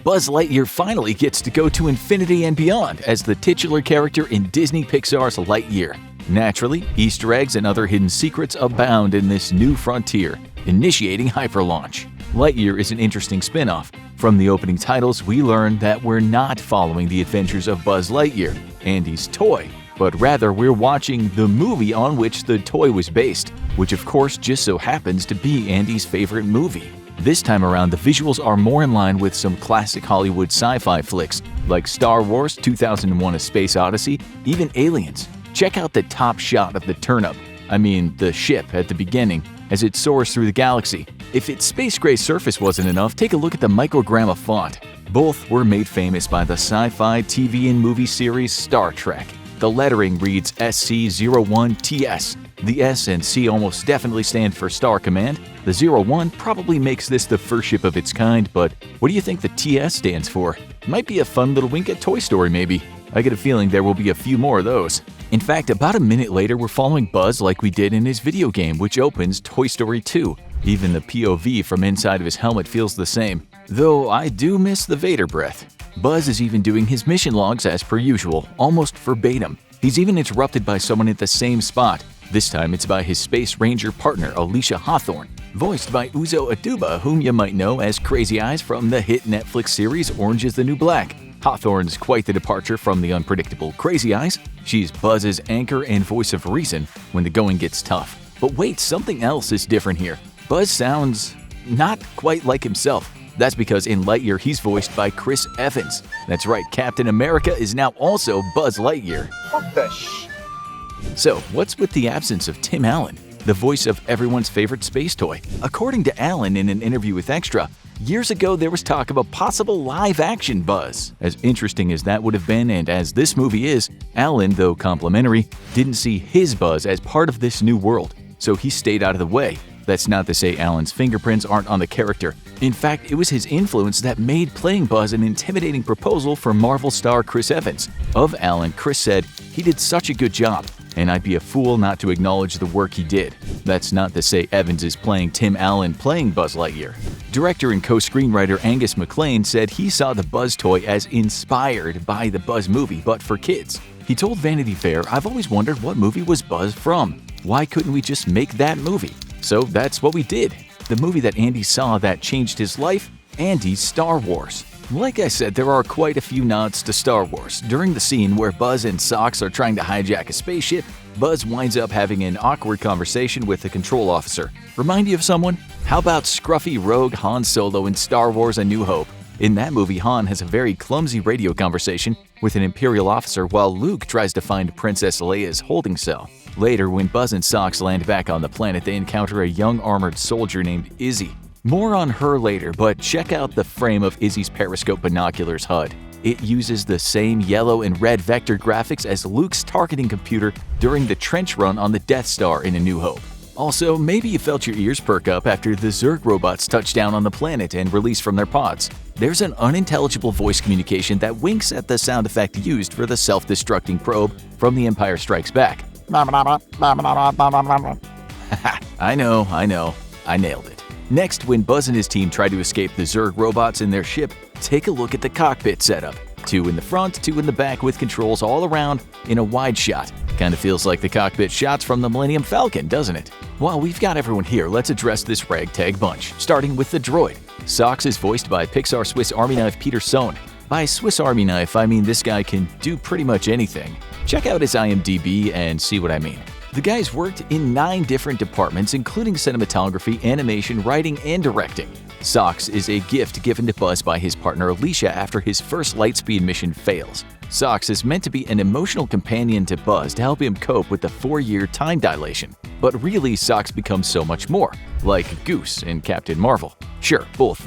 Buzz Lightyear finally gets to go to infinity and beyond as the titular character in Disney Pixar's Lightyear. Naturally, Easter eggs and other hidden secrets abound in this new frontier, initiating hyperlaunch. Lightyear is an interesting spin-off. From the opening titles, we learn that we're not following the adventures of Buzz Lightyear, Andy's toy, but rather we're watching the movie on which the toy was based, which of course just so happens to be Andy's favorite movie. This time around, the visuals are more in line with some classic Hollywood sci-fi flicks like Star Wars, 2001: A Space Odyssey, even Aliens. Check out the top shot of the turnip, the ship at the beginning, as it soars through the galaxy. If its space gray surface wasn't enough, take a look at the microgramma font. Both were made famous by the sci-fi TV and movie series Star Trek. The lettering reads SC-01TS. The S and C almost definitely stand for Star Command. The 01 probably makes this the first ship of its kind, but what do you think the TS stands for? Might be a fun little wink at Toy Story maybe. I get a feeling there will be a few more of those. In fact, about a minute later, we're following Buzz like we did in his video game, which opens Toy Story 2. Even the POV from inside of his helmet feels the same, though I do miss the Vader breath. Buzz is even doing his mission logs as per usual, almost verbatim. He's even interrupted by someone at the same spot. This time it's by his Space Ranger partner, Izzy Hawthorne, voiced by Uzo Aduba, whom you might know as Crazy Eyes from the hit Netflix series Orange is the New Black. Hawthorne's quite the departure from the unpredictable Crazy Eyes. She's Buzz's anchor and voice of reason when the going gets tough. But wait, something else is different here. Buzz sounds not quite like himself. That's because in Lightyear he's voiced by Chris Evans. That's right, Captain America is now also Buzz Lightyear. What the sh... So, what's with the absence of Tim Allen, the voice of everyone's favorite space toy? According to Allen in an interview with Extra, years ago there was talk of a possible live-action Buzz. As interesting as that would have been, and as this movie is, Allen, though complimentary, didn't see his Buzz as part of this new world, so he stayed out of the way. That's not to say Allen's fingerprints aren't on the character. In fact, it was his influence that made playing Buzz an intimidating proposal for Marvel star Chris Evans. Of Allen, Chris said, "He did such a good job, and I'd be a fool not to acknowledge the work he did." That's not to say Evans is playing Tim Allen playing Buzz Lightyear. Director and co-screenwriter Angus MacLean said he saw the Buzz toy as inspired by the Buzz movie, but for kids. He told Vanity Fair, "I've always wondered what movie was Buzz from. Why couldn't we just make that movie?" So that's what we did. The movie that Andy saw that changed his life, Andy's Star Wars. Like I said, there are quite a few nods to Star Wars. During the scene where Buzz and Socks are trying to hijack a spaceship, Buzz winds up having an awkward conversation with the control officer. Remind you of someone? How about scruffy rogue Han Solo in Star Wars: A New Hope? In that movie, Han has a very clumsy radio conversation with an Imperial officer while Luke tries to find Princess Leia's holding cell. Later, when Buzz and Socks land back on the planet, they encounter a young armored soldier named Izzy. More on her later, but check out the frame of Izzy's periscope binoculars HUD. It uses the same yellow and red vector graphics as Luke's targeting computer during the trench run on the Death Star in A New Hope. Also, maybe you felt your ears perk up after the Zerg robots touch down on the planet and release from their pods. There's an unintelligible voice communication that winks at the sound effect used for the self-destructing probe from The Empire Strikes Back. I know, I nailed it. Next, when Buzz and his team try to escape the Zerg robots in their ship, take a look at the cockpit setup. 2 in the front, 2 in the back with controls all around in a wide shot. Kinda feels like the cockpit shots from the Millennium Falcon, doesn't it? While we've got everyone here, let's address this ragtag bunch, starting with the droid. Socks is voiced by Pixar Swiss Army Knife Peter Sohn. By Swiss Army Knife, I mean this guy can do pretty much anything. Check out his IMDb and see what I mean. The guy's worked in 9 different departments, including cinematography, animation, writing, and directing. Socks is a gift given to Buzz by his partner Alicia after his first Lightspeed mission fails. Socks is meant to be an emotional companion to Buzz to help him cope with the 4-year time dilation. But really, Socks becomes so much more, like Goose in Captain Marvel. Sure, both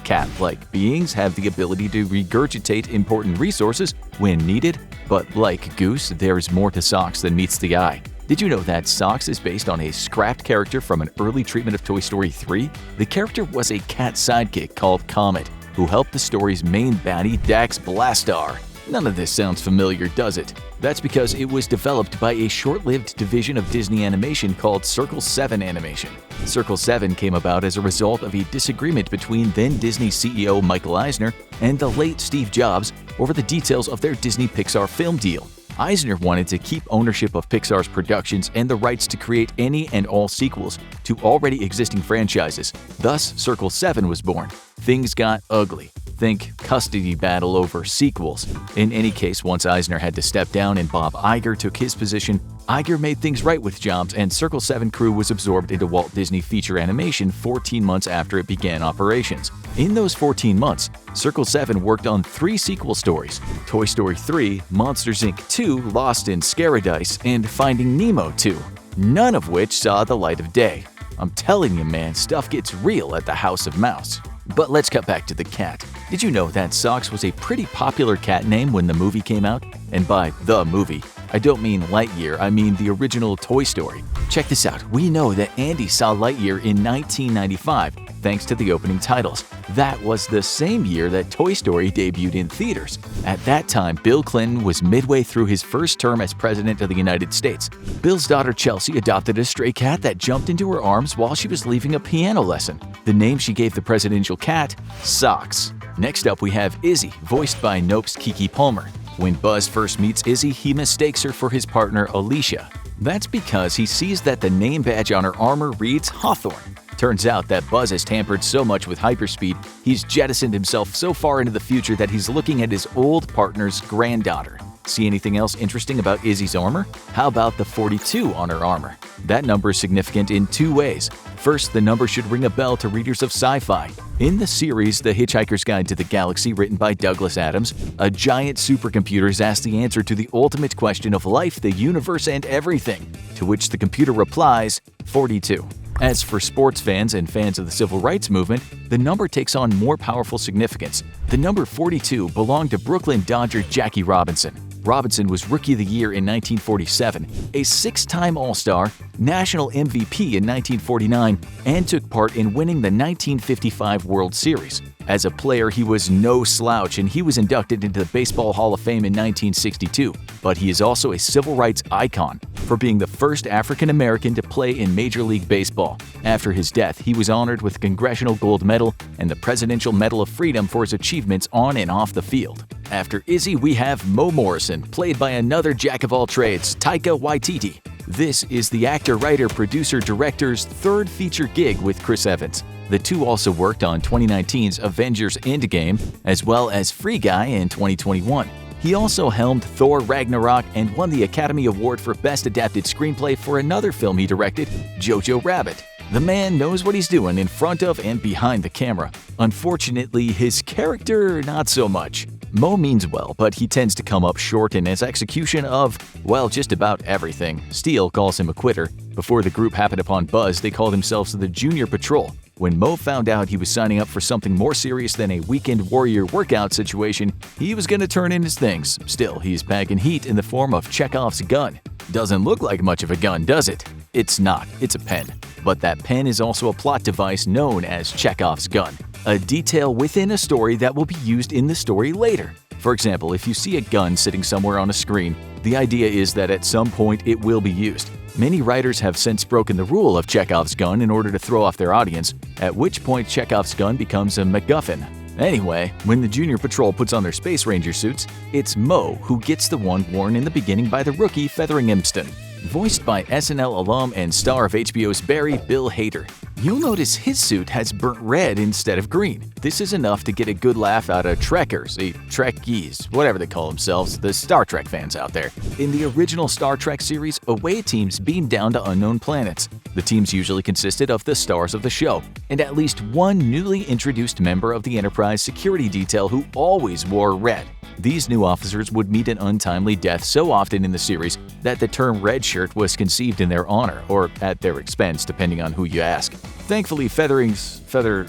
cat-like beings have the ability to regurgitate important resources when needed, but like Goose, there's more to Socks than meets the eye. Did you know that Socks is based on a scrapped character from an early treatment of Toy Story 3? The character was a cat sidekick called Comet, who helped the story's main baddie Dax Blastar. None of this sounds familiar, does it? That's because it was developed by a short-lived division of Disney Animation called Circle 7 Animation. Circle 7 came about as a result of a disagreement between then Disney CEO Michael Eisner and the late Steve Jobs over the details of their Disney-Pixar film deal. Eisner wanted to keep ownership of Pixar's productions and the rights to create any and all sequels to already existing franchises. Thus, Circle 7 was born. Things got ugly. Think custody battle over sequels. In any case, once Eisner had to step down and Bob Iger took his position, Iger made things right with Jobs, and Circle 7 crew was absorbed into Walt Disney Feature Animation 14 months after it began operations. In those 14 months, Circle 7 worked on 3 sequel stories: Toy Story 3, Monsters Inc. 2, Lost in Scaradise, and Finding Nemo 2, none of which saw the light of day. I'm telling you, man, stuff gets real at the House of Mouse. But let's cut back to the cat. Did you know that Socks was a pretty popular cat name when the movie came out? And by the movie, I don't mean Lightyear, I mean the original Toy Story. Check this out. We know that Andy saw Lightyear in 1995, thanks to the opening titles. That was the same year that Toy Story debuted in theaters. At that time, Bill Clinton was midway through his first term as President of the United States. Bill's daughter Chelsea adopted a stray cat that jumped into her arms while she was leaving a piano lesson. The name she gave the presidential cat? Socks. Next up, we have Izzy, voiced by Nope's Keke Palmer. When Buzz first meets Izzy, he mistakes her for his partner Alicia. That's because he sees that the name badge on her armor reads Hawthorne. Turns out that Buzz has tampered so much with hyperspeed, he's jettisoned himself so far into the future that he's looking at his old partner's granddaughter. See anything else interesting about Izzy's armor? How about the 42 on her armor? That number is significant in 2 ways. First, the number should ring a bell to readers of sci-fi. In the series The Hitchhiker's Guide to the Galaxy, written by Douglas Adams, a giant supercomputer is asked the answer to the ultimate question of life, the universe, and everything, to which the computer replies, 42. As for sports fans and fans of the civil rights movement, the number takes on more powerful significance. The number 42 belonged to Brooklyn Dodger Jackie Robinson. Robinson was Rookie of the Year in 1947, a 6-time All-Star, National MVP in 1949, and took part in winning the 1955 World Series. As a player, he was no slouch, and he was inducted into the Baseball Hall of Fame in 1962. But he is also a civil rights icon for being the first African American to play in Major League Baseball. After his death, he was honored with the Congressional Gold Medal and the Presidential Medal of Freedom for his achievements on and off the field. After Izzy, we have Mo Morrison, played by another jack-of-all-trades, Taika Waititi. This is the actor, writer, producer, director's 3rd feature gig with Chris Evans. The two also worked on 2019's Avengers Endgame, as well as Free Guy in 2021. He also helmed Thor Ragnarok and won the Academy Award for Best Adapted Screenplay for another film he directed, Jojo Rabbit. The man knows what he's doing in front of and behind the camera. Unfortunately, his character, not so much. Mo means well, but he tends to come up short in his execution of, well, just about everything. Steele calls him a quitter. Before the group happened upon Buzz, they called themselves the Junior Patrol. When Mo found out he was signing up for something more serious than a weekend warrior workout situation, he was going to turn in his things. Still, he's packing heat in the form of Chekhov's gun. Doesn't look like much of a gun, does it? It's not. It's a pen. But that pen is also a plot device known as Chekhov's gun, a detail within a story that will be used in the story later. For example, if you see a gun sitting somewhere on a screen, the idea is that at some point it will be used. Many writers have since broken the rule of Chekhov's gun in order to throw off their audience, at which point Chekhov's gun becomes a MacGuffin. Anyway, when the Junior Patrol puts on their Space Ranger suits, it's Mo who gets the one worn in the beginning by the rookie Featheringhamston, voiced by SNL alum and star of HBO's Barry, Bill Hader. You'll notice his suit has burnt red instead of green. This is enough to get a good laugh out of Trekkers, Trekkies, whatever they call themselves, the Star Trek fans out there. In the original Star Trek series, away teams beamed down to unknown planets. The teams usually consisted of the stars of the show, and at least one newly introduced member of the Enterprise security detail who always wore red. These new officers would meet an untimely death so often in the series that the term red shirt was conceived in their honor, or at their expense, depending on who you ask. Thankfully, the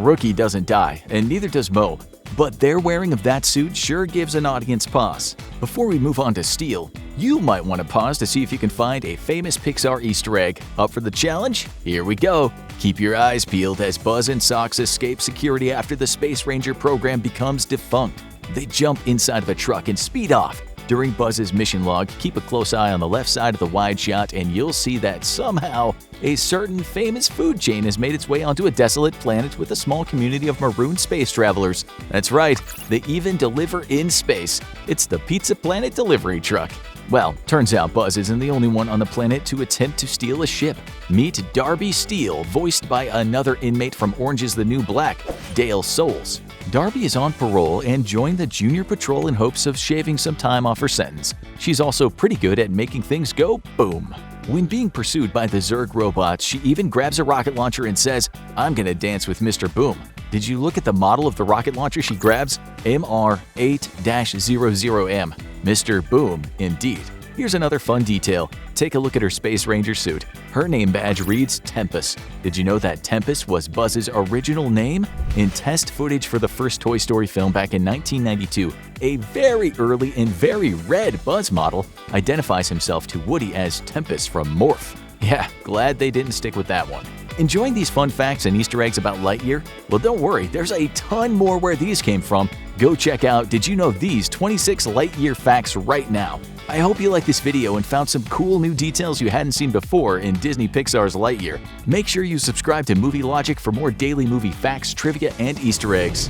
rookie doesn't die, and neither does Mo. But their wearing of that suit sure gives an audience pause. Before we move on to Steele, you might want to pause to see if you can find a famous Pixar Easter egg. Up for the challenge? Here we go! Keep your eyes peeled as Buzz and Socks escape security after the Space Ranger program becomes defunct. They jump inside of a truck and speed off. During Buzz's mission log, keep a close eye on the left side of the wide shot and you'll see that somehow a certain famous food chain has made its way onto a desolate planet with a small community of marooned space travelers. That's right, they even deliver in space. It's the Pizza Planet delivery truck. Well, turns out Buzz isn't the only one on the planet to attempt to steal a ship. Meet Darby Steele, voiced by another inmate from Orange is the New Black, Dale Souls. Darby is on parole and joined the Junior Patrol in hopes of shaving some time off her sentence. She's also pretty good at making things go boom. When being pursued by the Zerg robots, she even grabs a rocket launcher and says, "I'm gonna dance with Mr. Boom." Did you look at the model of the rocket launcher she grabs? MR8-00M. Mr. Boom, indeed. Here's another fun detail. Take a look at her Space Ranger suit. Her name badge reads Tempest. Did you know that Tempest was Buzz's original name? In test footage for the first Toy Story film back in 1992, a very early and very red Buzz model identifies himself to Woody as Tempest from Morph. Yeah, glad they didn't stick with that one. Enjoying these fun facts and Easter eggs about Lightyear? Well, don't worry, there's a ton more where these came from. Go check out Did You Know These 26 Lightyear Facts right now. I hope you liked this video and found some cool new details you hadn't seen before in Disney Pixar's Lightyear. Make sure you subscribe to Movielogic for more daily movie facts, trivia, and Easter eggs.